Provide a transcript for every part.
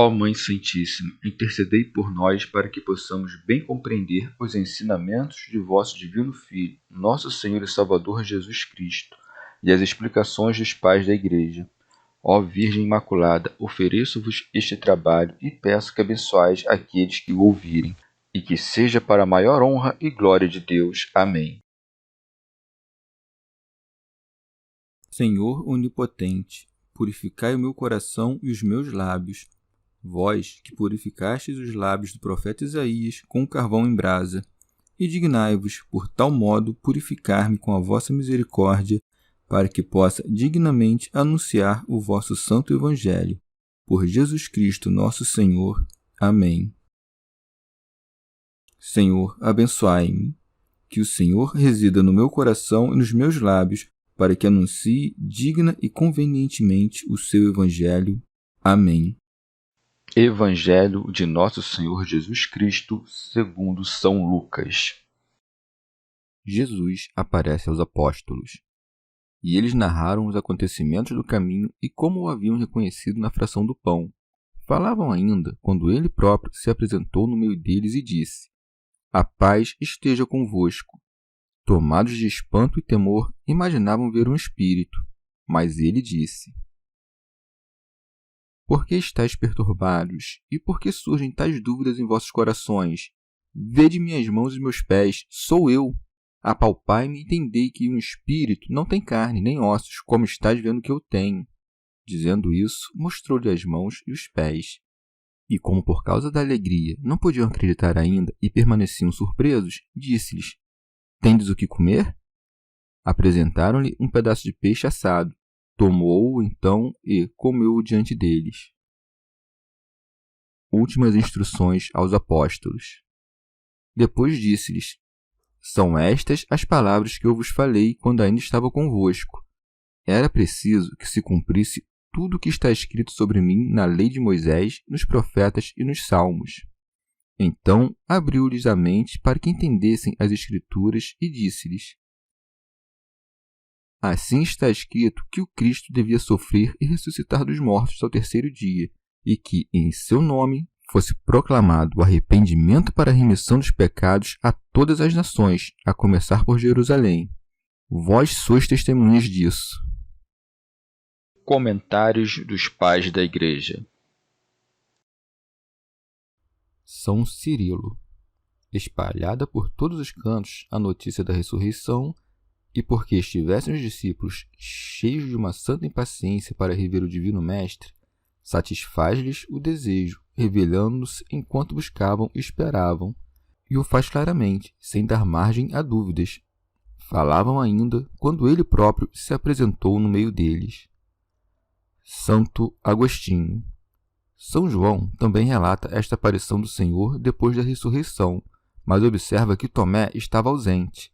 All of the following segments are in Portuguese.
Ó Mãe Santíssima, intercedei por nós para que possamos bem compreender os ensinamentos de vosso Divino Filho, nosso Senhor e Salvador Jesus Cristo, e as explicações dos pais da Igreja. Ó Virgem Imaculada, ofereço-vos este trabalho e peço que abençoais aqueles que o ouvirem, e que seja para a maior honra e glória de Deus. Amém. Senhor onipotente, purificai o meu coração e os meus lábios. Vós, que purificastes os lábios do profeta Isaías com o carvão em brasa, e dignai-vos, por tal modo, purificar-me com a vossa misericórdia, para que possa dignamente anunciar o vosso santo Evangelho. Por Jesus Cristo, nosso Senhor. Amém. Senhor, abençoai-me. Que o Senhor resida no meu coração e nos meus lábios, para que anuncie digna e convenientemente o seu Evangelho. Amém. Evangelho de Nosso Senhor Jesus Cristo, segundo São Lucas. Jesus aparece aos apóstolos. E eles narraram os acontecimentos do caminho e como o haviam reconhecido na fração do pão. Falavam ainda quando ele próprio se apresentou no meio deles e disse: A paz esteja convosco. Tomados de espanto e temor, imaginavam ver um espírito. Mas ele disse: Por que estáis perturbados? E por que surgem tais dúvidas em vossos corações? Vede minhas mãos e meus pés, sou eu. Apalpai-me e entendei que um espírito não tem carne nem ossos, como estáis vendo que eu tenho. Dizendo isso, mostrou-lhe as mãos e os pés. E como por causa da alegria não podiam acreditar ainda e permaneciam surpresos, disse-lhes: Tendes o que comer? Apresentaram-lhe um pedaço de peixe assado. Tomou-o então e comeu-o diante deles. Últimas instruções aos apóstolos. Depois disse-lhes: São estas as palavras que eu vos falei quando ainda estava convosco. Era preciso que se cumprisse tudo o que está escrito sobre mim na lei de Moisés, nos profetas e nos salmos. Então abriu-lhes a mente para que entendessem as Escrituras e disse-lhes: Assim está escrito que o Cristo devia sofrer e ressuscitar dos mortos ao terceiro dia, e que, em seu nome, fosse proclamado o arrependimento para a remissão dos pecados a todas as nações, a começar por Jerusalém. Vós sois testemunhas disso. Comentários dos Pais da Igreja. São Cirilo. Espalhada por todos os cantos a notícia da ressurreição, e porque estivessem os discípulos cheios de uma santa impaciência para rever o Divino Mestre, satisfaz-lhes o desejo, revelando-se enquanto buscavam e esperavam, e o faz claramente, sem dar margem a dúvidas. Falavam ainda quando ele próprio se apresentou no meio deles. Santo Agostinho. São João também relata esta aparição do Senhor depois da ressurreição, mas observa que Tomé estava ausente.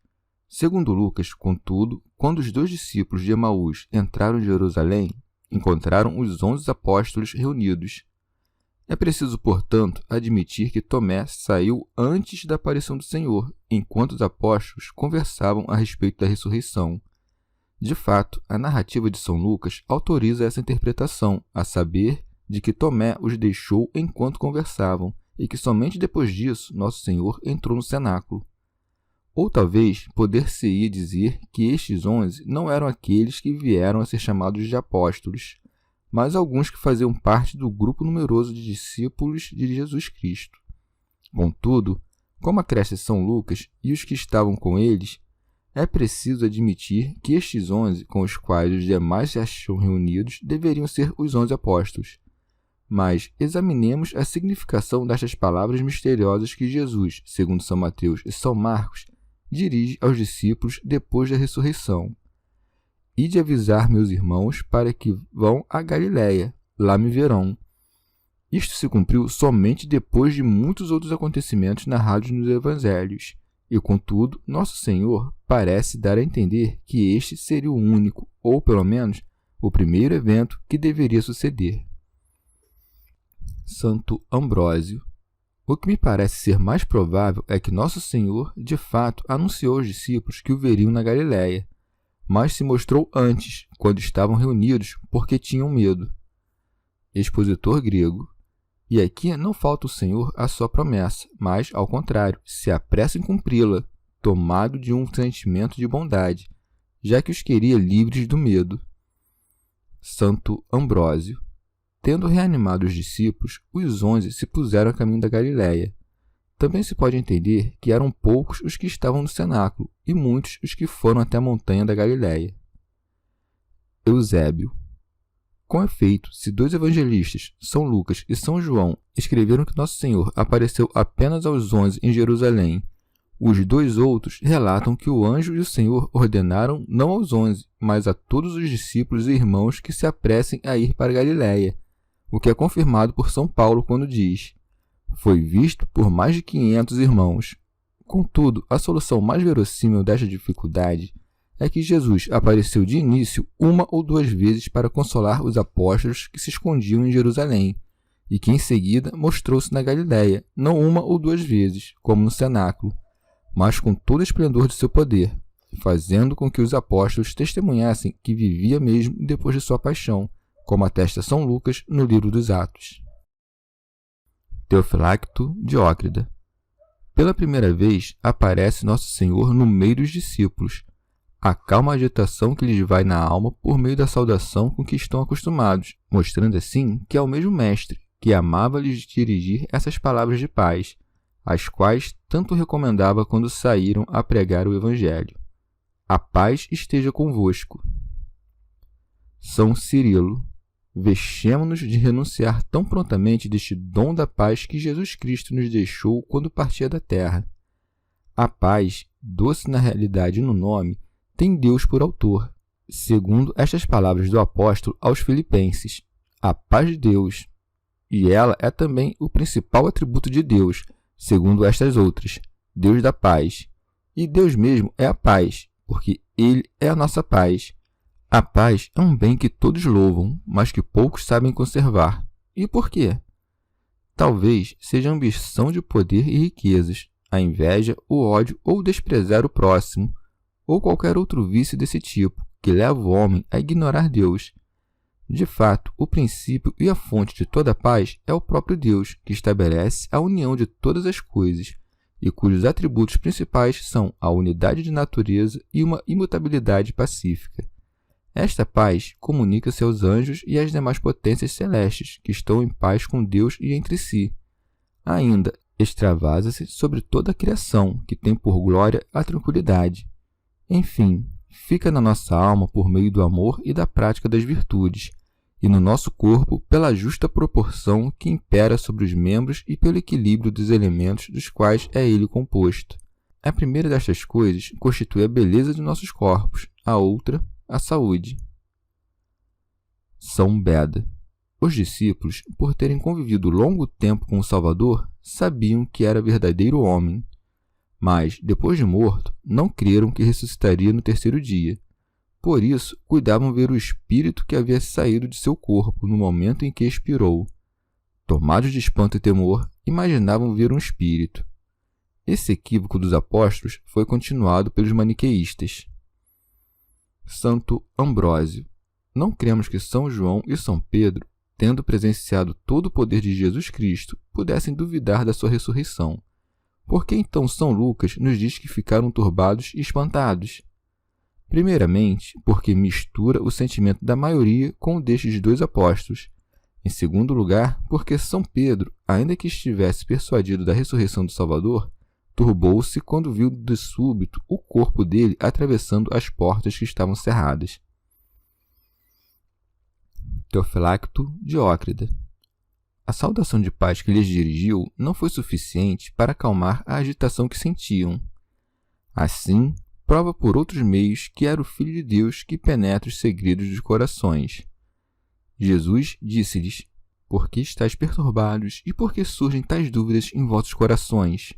Segundo Lucas, contudo, quando os 2 discípulos de Emaús entraram em Jerusalém, encontraram os 11 apóstolos reunidos. É preciso, portanto, admitir que Tomé saiu antes da aparição do Senhor, enquanto os apóstolos conversavam a respeito da ressurreição. De fato, a narrativa de São Lucas autoriza essa interpretação, a saber, de que Tomé os deixou enquanto conversavam, e que somente depois disso Nosso Senhor entrou no cenáculo. Ou talvez poder-se-ia dizer que estes 11 não eram aqueles que vieram a ser chamados de apóstolos, mas alguns que faziam parte do grupo numeroso de discípulos de Jesus Cristo. Contudo, como acresce São Lucas e os que estavam com eles, é preciso admitir que estes 11 com os quais os demais se acham reunidos deveriam ser os 11 apóstolos. Mas examinemos a significação destas palavras misteriosas que Jesus, segundo São Mateus e São Marcos, dirige aos discípulos depois da ressurreição. Ide avisar meus irmãos para que vão a Galiléia, lá me verão. Isto se cumpriu somente depois de muitos outros acontecimentos narrados nos evangelhos, e contudo, Nosso Senhor parece dar a entender que este seria o único, ou pelo menos, o primeiro evento que deveria suceder. Santo Ambrósio. O que me parece ser mais provável é que Nosso Senhor, de fato, anunciou aos discípulos que o veriam na Galiléia, mas se mostrou antes, quando estavam reunidos, porque tinham medo. Expositor grego. E aqui não falta o Senhor à sua promessa, mas, ao contrário, se apressa em cumpri-la, tomado de um sentimento de bondade, já que os queria livres do medo. Santo Ambrósio. Tendo reanimado os discípulos, os 11 se puseram a caminho da Galiléia. Também se pode entender que eram poucos os que estavam no cenáculo e muitos os que foram até a montanha da Galiléia. Eusébio. Com efeito, se 2 evangelistas, São Lucas e São João, escreveram que Nosso Senhor apareceu apenas aos 11 em Jerusalém, os 2 outros relatam que o anjo e o Senhor ordenaram não aos 11, mas a todos os discípulos e irmãos que se apressem a ir para a Galiléia, o que é confirmado por São Paulo quando diz: foi visto por mais de 500 irmãos. Contudo, a solução mais verossímil desta dificuldade é que Jesus apareceu de início 1 ou 2 vezes para consolar os apóstolos que se escondiam em Jerusalém, e que em seguida mostrou-se na Galiléia, não 1 ou 2 vezes, como no cenáculo, mas com todo o esplendor de seu poder, fazendo com que os apóstolos testemunhassem que vivia mesmo depois de sua paixão, como atesta São Lucas no livro dos Atos. Teofilacto Diócrida. Pela primeira vez, aparece Nosso Senhor no meio dos discípulos. Acalma a agitação que lhes vai na alma por meio da saudação com que estão acostumados, mostrando assim que é o mesmo Mestre, que amava lhes dirigir essas palavras de paz, as quais tanto recomendava quando saíram a pregar o Evangelho. A paz esteja convosco. São Cirilo. Vexemo-nos de renunciar tão prontamente deste dom da paz que Jesus Cristo nos deixou quando partia da terra. A paz, doce na realidade e no nome, tem Deus por autor, segundo estas palavras do apóstolo aos Filipenses: a paz de Deus. E ela é também o principal atributo de Deus, segundo estas outras: Deus da paz. E Deus mesmo é a paz, porque Ele é a nossa paz. A paz é um bem que todos louvam, mas que poucos sabem conservar. E por quê? Talvez seja a ambição de poder e riquezas, a inveja, o ódio ou desprezar o próximo, ou qualquer outro vício desse tipo, que leva o homem a ignorar Deus. De fato, o princípio e a fonte de toda a paz é o próprio Deus, que estabelece a união de todas as coisas, e cujos atributos principais são a unidade de natureza e uma imutabilidade pacífica. Esta paz comunica-se aos anjos e às demais potências celestes, que estão em paz com Deus e entre si. Ainda, extravasa-se sobre toda a criação, que tem por glória a tranquilidade. Enfim, fica na nossa alma por meio do amor e da prática das virtudes, e no nosso corpo pela justa proporção que impera sobre os membros e pelo equilíbrio dos elementos dos quais é ele composto. A primeira destas coisas constitui a beleza de nossos corpos, a outra, a saúde. São Beda. Os discípulos, por terem convivido longo tempo com o Salvador, sabiam que era verdadeiro homem. Mas, depois de morto, não creram que ressuscitaria no 3º dia. Por isso, cuidavam ver o espírito que havia saído de seu corpo no momento em que expirou. Tomados de espanto e temor, imaginavam ver um espírito. Esse equívoco dos apóstolos foi continuado pelos maniqueístas. Santo Ambrósio. Não cremos que São João e São Pedro, tendo presenciado todo o poder de Jesus Cristo, pudessem duvidar da sua ressurreição. Por que então São Lucas nos diz que ficaram turbados e espantados? Primeiramente, porque mistura o sentimento da maioria com o destes 2 apóstolos. Em segundo lugar, porque São Pedro, ainda que estivesse persuadido da ressurreição do Salvador, turbou-se quando viu de súbito o corpo dele atravessando as portas que estavam cerradas. Teofilacto Diócrida. A saudação de paz que lhes dirigiu não foi suficiente para acalmar a agitação que sentiam. Assim, prova por outros meios que era o Filho de Deus que penetra os segredos dos corações. Jesus disse-lhes: por que estáis perturbados e por que surgem tais dúvidas em vossos corações?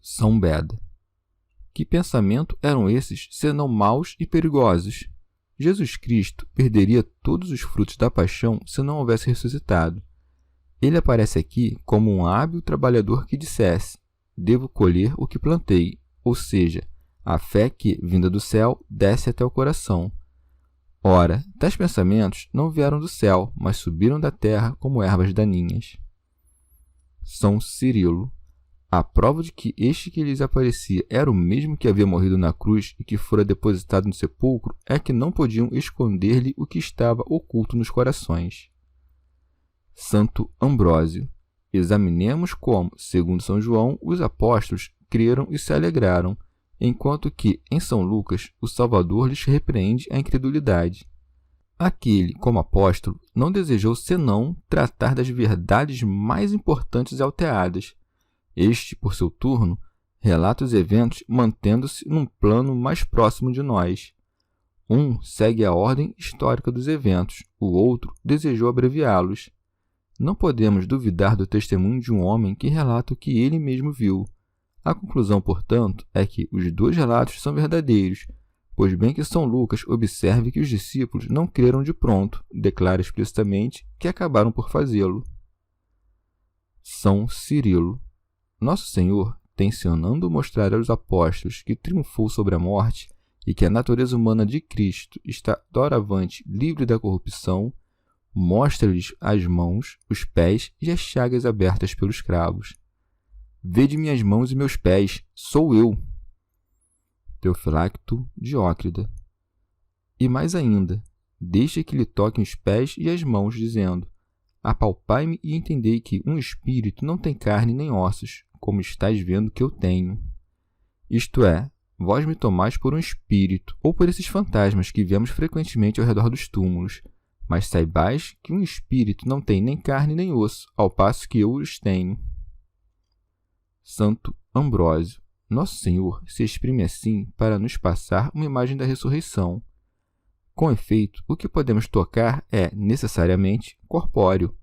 São Beda. Que pensamento eram esses, senão maus e perigosos? Jesus Cristo perderia todos os frutos da paixão se não houvesse ressuscitado. Ele aparece aqui como um hábil trabalhador que dissesse: devo colher o que plantei, ou seja, a fé que, vinda do céu, desce até o coração. Ora, tais pensamentos não vieram do céu, mas subiram da terra como ervas daninhas. São Cirilo. A prova de que este que lhes aparecia era o mesmo que havia morrido na cruz e que fora depositado no sepulcro é que não podiam esconder-lhe o que estava oculto nos corações. Santo Ambrósio. Examinemos como, segundo São João, os apóstolos creram e se alegraram, enquanto que, em São Lucas, o Salvador lhes repreende a incredulidade. Aquele, como apóstolo, não desejou senão tratar das verdades mais importantes e alteadas. Este, por seu turno, relata os eventos mantendo-se num plano mais próximo de nós. Um segue a ordem histórica dos eventos, o outro desejou abreviá-los. Não podemos duvidar do testemunho de um homem que relata o que ele mesmo viu. A conclusão, portanto, é que os dois relatos são verdadeiros, pois bem que São Lucas observe que os discípulos não creram de pronto, declara explicitamente que acabaram por fazê-lo. São Cirilo. Nosso Senhor, tencionando mostrar aos apóstolos que triunfou sobre a morte e que a natureza humana de Cristo está doravante livre da corrupção, mostra-lhes as mãos, os pés e as chagas abertas pelos cravos. Vede minhas mãos e meus pés, sou eu. Teofilacto Diócrida. E mais ainda, deixa que lhe toquem os pés e as mãos, dizendo: apalpai-me e entendei que um espírito não tem carne nem ossos, como estáis vendo que eu tenho. Isto é, vós me tomais por um espírito, ou por esses fantasmas que vemos frequentemente ao redor dos túmulos, mas saibais que um espírito não tem nem carne nem osso, ao passo que eu os tenho. Santo Ambrósio. Nosso Senhor se exprime assim para nos passar uma imagem da ressurreição. Com efeito, o que podemos tocar é, necessariamente, corpóreo.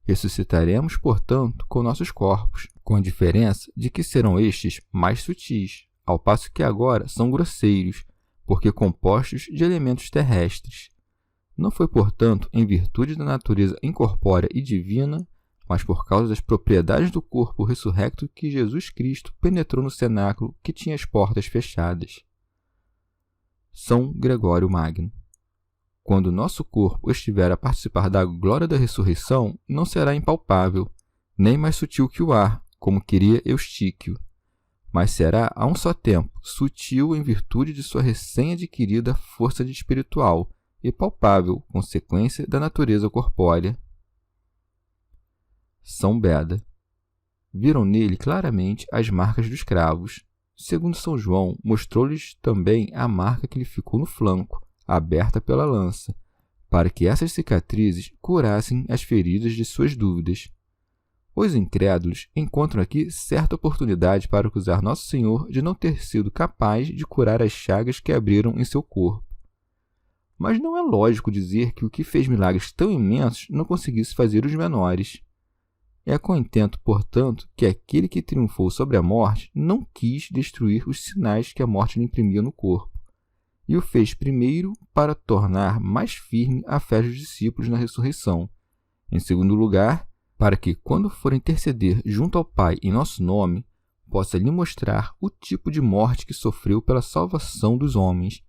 Ressuscitaremos, portanto, com nossos corpos, com a diferença de que serão estes mais sutis, ao passo que agora são grosseiros, porque compostos de elementos terrestres. Não foi, portanto, em virtude da natureza incorpórea e divina, mas por causa das propriedades do corpo ressurrecto que Jesus Cristo penetrou no cenáculo que tinha as portas fechadas. São Gregório Magno. Quando nosso corpo estiver a participar da glória da ressurreição, não será impalpável, nem mais sutil que o ar, como queria Eustíquio, mas será, a um só tempo, sutil em virtude de sua recém-adquirida força espiritual e palpável, consequência da natureza corpórea. São Beda. Viram nele claramente as marcas dos cravos. Segundo São João, mostrou-lhes também a marca que lhe ficou no flanco, aberta pela lança, para que essas cicatrizes curassem as feridas de suas dúvidas. Os incrédulos encontram aqui certa oportunidade para acusar Nosso Senhor de não ter sido capaz de curar as chagas que abriram em seu corpo. Mas não é lógico dizer que o que fez milagres tão imensos não conseguisse fazer os menores. É com intento, portanto, que aquele que triunfou sobre a morte não quis destruir os sinais que a morte lhe imprimia no corpo, e o fez primeiro para tornar mais firme a fé dos discípulos na ressurreição. Em segundo lugar, para que, quando for interceder junto ao Pai em nosso nome, possa lhe mostrar o tipo de morte que sofreu pela salvação dos homens.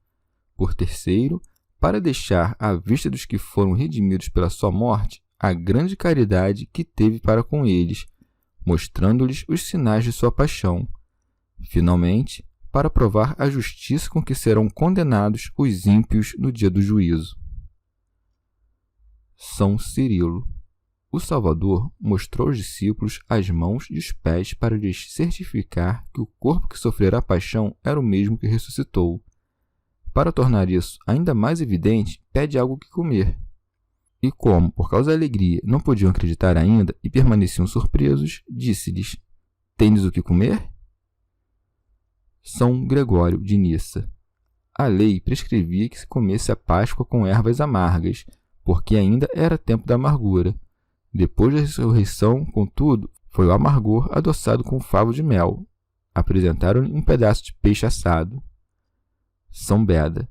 Por terceiro, para deixar à vista dos que foram redimidos pela sua morte a grande caridade que teve para com eles, mostrando-lhes os sinais de sua paixão. Finalmente, para provar a justiça com que serão condenados os ímpios no dia do juízo. São Cirilo. O Salvador mostrou aos discípulos as mãos e os pés para lhes certificar que o corpo que sofrera a paixão era o mesmo que ressuscitou. Para tornar isso ainda mais evidente, pede algo que comer. E como, por causa da alegria, não podiam acreditar ainda e permaneciam surpresos, disse-lhes: tendes o que comer? São Gregório de Nissa. A lei prescrevia que se comesse a Páscoa com ervas amargas, porque ainda era tempo da amargura. Depois da ressurreição, contudo, foi o amargor adoçado com favo de mel. Apresentaram-lhe um pedaço de peixe assado. São Beda.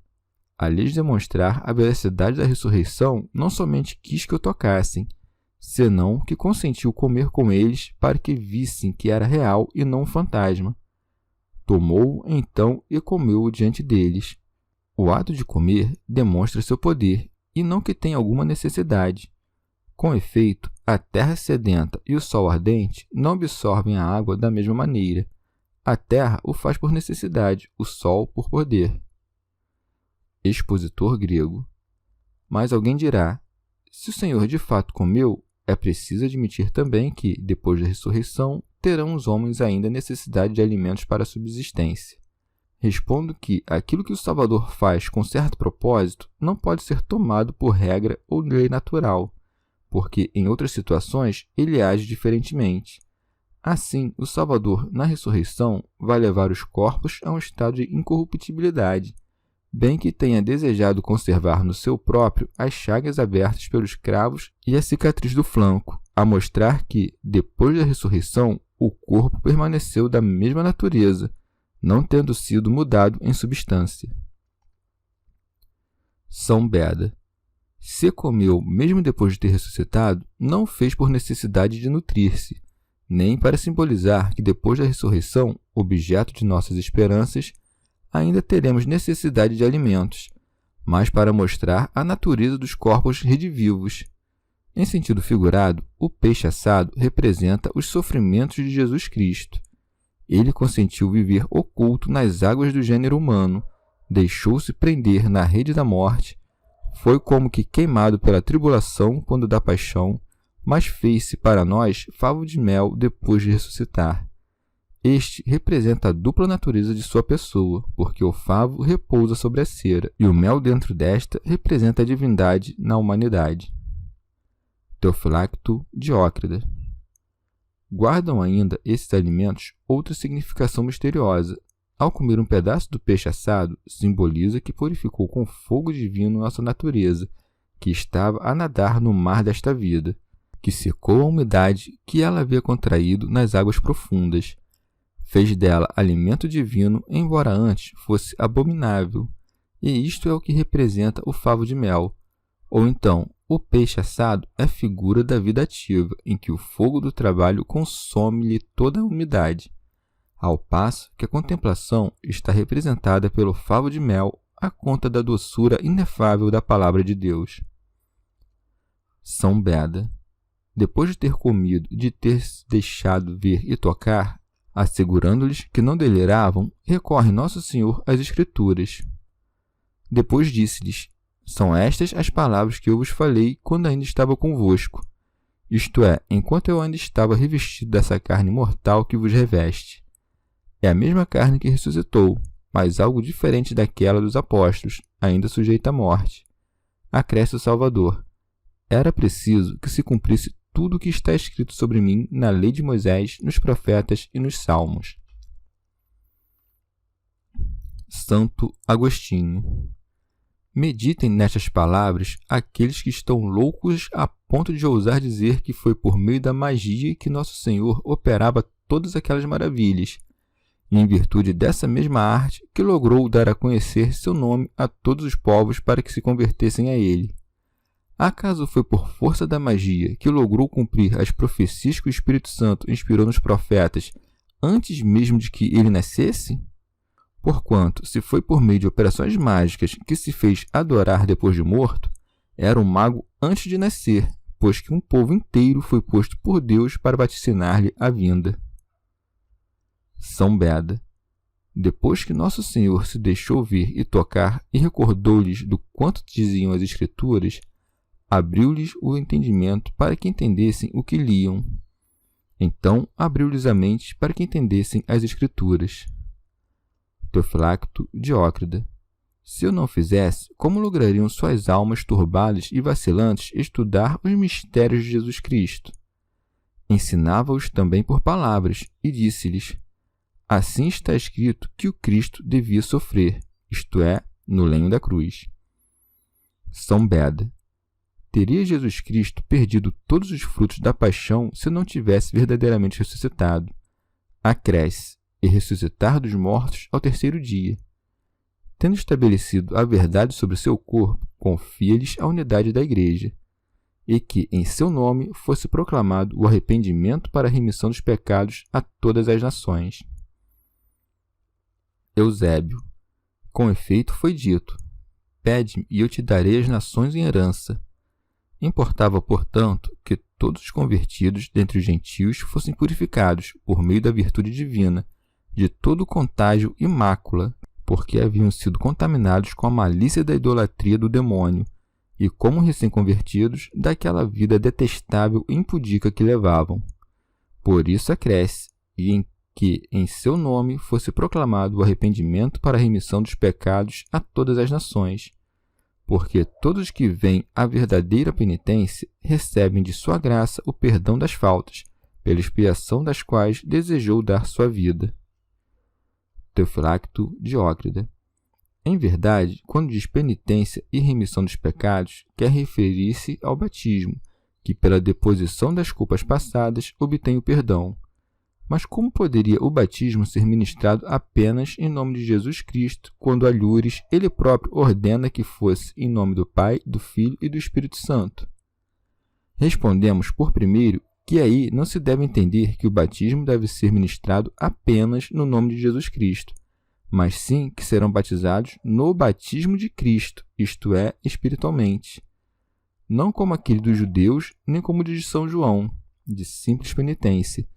A lhes demonstrar a veracidade da ressurreição, não somente quis que o tocassem, senão que consentiu comer com eles para que vissem que era real e não um fantasma. Tomou-o, então, e comeu-o diante deles. O ato de comer demonstra seu poder, e não que tenha alguma necessidade. Com efeito, a terra sedenta e o sol ardente não absorvem a água da mesma maneira. A terra o faz por necessidade, o sol por poder. Expositor grego. Mas alguém dirá: se o Senhor de fato comeu, é preciso admitir também que, depois da ressurreição, terão os homens ainda necessidade de alimentos para a subsistência. Respondo que aquilo que o Salvador faz com certo propósito não pode ser tomado por regra ou lei natural, porque em outras situações ele age diferentemente. Assim, o Salvador, na ressurreição, vai levar os corpos a um estado de incorruptibilidade, bem que tenha desejado conservar no seu próprio as chagas abertas pelos cravos e a cicatriz do flanco, a mostrar que, depois da ressurreição, o corpo permaneceu da mesma natureza, não tendo sido mudado em substância. São Beda. Se comeu mesmo depois de ter ressuscitado, não o fez por necessidade de nutrir-se, nem para simbolizar que depois da ressurreição, objeto de nossas esperanças, ainda teremos necessidade de alimentos, mas para mostrar a natureza dos corpos redivivos. Em sentido figurado, o peixe assado representa os sofrimentos de Jesus Cristo. Ele consentiu viver oculto nas águas do gênero humano, deixou-se prender na rede da morte, foi como que queimado pela tribulação quando da paixão, mas fez-se para nós favo de mel depois de ressuscitar. Este representa a dupla natureza de sua pessoa, porque o favo repousa sobre a cera, e o mel dentro desta representa a divindade na humanidade. Teofilacto Diócrida. Guardam ainda esses alimentos outra significação misteriosa. Ao comer um pedaço do peixe assado, simboliza que purificou com fogo divino nossa natureza, que estava a nadar no mar desta vida, que secou a umidade que ela havia contraído nas águas profundas. Fez dela alimento divino, embora antes fosse abominável, e isto é o que representa o favo de mel. Ou então, o peixe assado é figura da vida ativa, em que o fogo do trabalho consome-lhe toda a umidade, ao passo que a contemplação está representada pelo favo de mel à conta da doçura inefável da palavra de Deus. São Beda. Depois de ter comido e de ter se deixado ver e tocar, assegurando-lhes que não deliravam, recorre Nosso Senhor às Escrituras. Depois disse-lhes: são estas as palavras que eu vos falei quando ainda estava convosco, isto é, enquanto eu ainda estava revestido dessa carne mortal que vos reveste. É a mesma carne que ressuscitou, mas algo diferente daquela dos apóstolos, ainda sujeita à morte. Acresce o Salvador: era preciso que se cumprisse tudo o que está escrito sobre mim na lei de Moisés, nos profetas e nos salmos. Santo Agostinho. Meditem nestas palavras aqueles que estão loucos a ponto de ousar dizer que foi por meio da magia que Nosso Senhor operava todas aquelas maravilhas, e em virtude dessa mesma arte que logrou dar a conhecer seu nome a todos os povos para que se convertessem a ele. Acaso foi por força da magia que logrou cumprir as profecias que o Espírito Santo inspirou nos profetas antes mesmo de que ele nascesse? Porquanto, se foi por meio de operações mágicas que se fez adorar depois de morto, era um mago antes de nascer, pois que um povo inteiro foi posto por Deus para vaticinar-lhe a vinda. São Beda. Depois que Nosso Senhor se deixou ver e tocar e recordou-lhes do quanto diziam as Escrituras, abriu-lhes o entendimento para que entendessem o que liam. Então abriu-lhes a mente para que entendessem as Escrituras. Teofilacto Diócrida. Se eu não fizesse, como lograriam suas almas turbadas e vacilantes estudar os mistérios de Jesus Cristo? Ensinava-os também por palavras e disse-lhes: assim está escrito que o Cristo devia sofrer, isto é, no lenho da cruz. São Beda. Teria Jesus Cristo perdido todos os frutos da paixão se não tivesse verdadeiramente ressuscitado. Acresce: e ressuscitar dos mortos ao terceiro dia. Tendo estabelecido a verdade sobre seu corpo, confia-lhes a unidade da Igreja, e que em seu nome fosse proclamado o arrependimento para a remissão dos pecados a todas as nações. Eusébio. Com efeito foi dito: pede-me e eu te darei as nações em herança. Importava, portanto, que todos os convertidos dentre os gentios fossem purificados, por meio da virtude divina, de todo contágio e mácula, porque haviam sido contaminados com a malícia da idolatria do demônio, e como recém-convertidos, daquela vida detestável e impudica que levavam. Por isso acresce, e em que em seu nome fosse proclamado o arrependimento para a remissão dos pecados a todas as nações, porque todos que veem a verdadeira penitência recebem de sua graça o perdão das faltas, pela expiação das quais desejou dar sua vida. Teofilacto Diócrida. Em verdade, quando diz penitência e remissão dos pecados, quer referir-se ao batismo, que pela deposição das culpas passadas obtém o perdão. Mas como poderia o batismo ser ministrado apenas em nome de Jesus Cristo, quando Alhures ele próprio ordena que fosse em nome do Pai, do Filho e do Espírito Santo? Respondemos, por primeiro, que aí não se deve entender que o batismo deve ser ministrado apenas no nome de Jesus Cristo, mas sim que serão batizados no batismo de Cristo, isto é, espiritualmente. Não como aquele dos judeus, nem como o de São João, de simples penitência,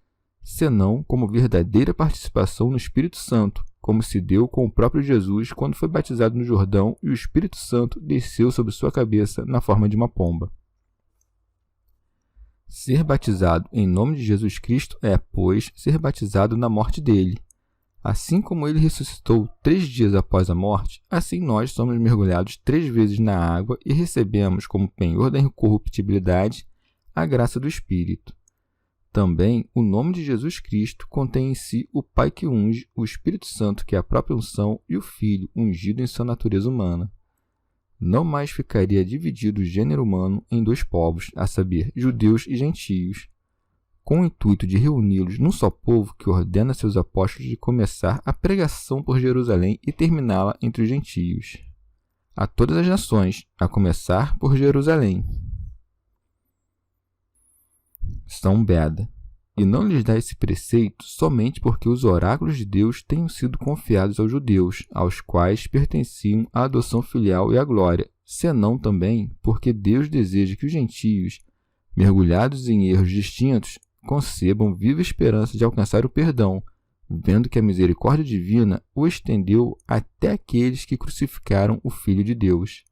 senão como verdadeira participação no Espírito Santo, como se deu com o próprio Jesus quando foi batizado no Jordão e o Espírito Santo desceu sobre sua cabeça na forma de uma pomba. Ser batizado em nome de Jesus Cristo é, pois, ser batizado na morte dele. Assim como ele ressuscitou 3 dias após a morte, assim nós somos mergulhados 3 vezes na água e recebemos como penhor da incorruptibilidade a graça do Espírito. Também, o nome de Jesus Cristo contém em si o Pai que unge, o Espírito Santo, que é a própria unção, e o Filho, ungido em sua natureza humana. Não mais ficaria dividido o gênero humano em 2 povos, a saber, judeus e gentios, com o intuito de reuni-los num só povo que ordena a seus apóstolos de começar a pregação por Jerusalém e terminá-la entre os gentios. A todas as nações, a começar por Jerusalém. São Beda. E não lhes dá esse preceito somente porque os oráculos de Deus tenham sido confiados aos judeus, aos quais pertenciam a adoção filial e a glória, senão também porque Deus deseja que os gentios, mergulhados em erros distintos, concebam viva esperança de alcançar o perdão, vendo que a misericórdia divina o estendeu até aqueles que crucificaram o Filho de Deus.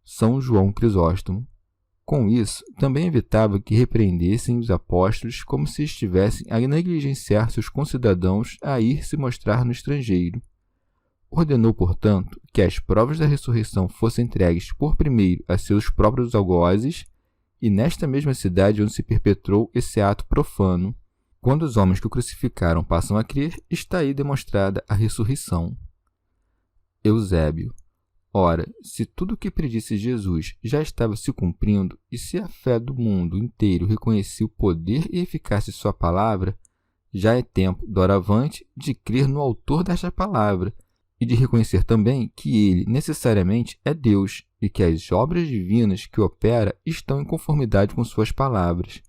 São João Crisóstomo. Com isso, também evitava que repreendessem os apóstolos como se estivessem a negligenciar seus concidadãos a ir se mostrar no estrangeiro. Ordenou, portanto, que as provas da ressurreição fossem entregues por primeiro a seus próprios algozes, e nesta mesma cidade onde se perpetrou esse ato profano, quando os homens que o crucificaram passam a crer, está aí demonstrada a ressurreição. Eusébio. Ora, se tudo o que predisse Jesus já estava se cumprindo, e se a fé do mundo inteiro reconhecia o poder e eficácia de sua palavra, já é tempo, doravante, de crer no autor desta palavra, e de reconhecer também que ele necessariamente é Deus, e que as obras divinas que opera estão em conformidade com suas palavras.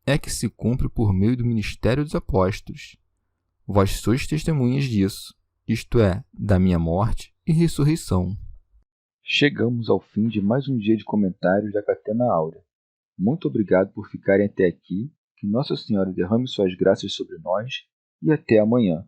É que se cumpre por meio do ministério dos apóstolos. Vós sois testemunhas disso, isto é, da minha morte e ressurreição. Chegamos ao fim de mais um dia de comentários da Catena Áurea. Muito obrigado por ficarem até aqui, que Nossa Senhora derrame suas graças sobre nós e até amanhã.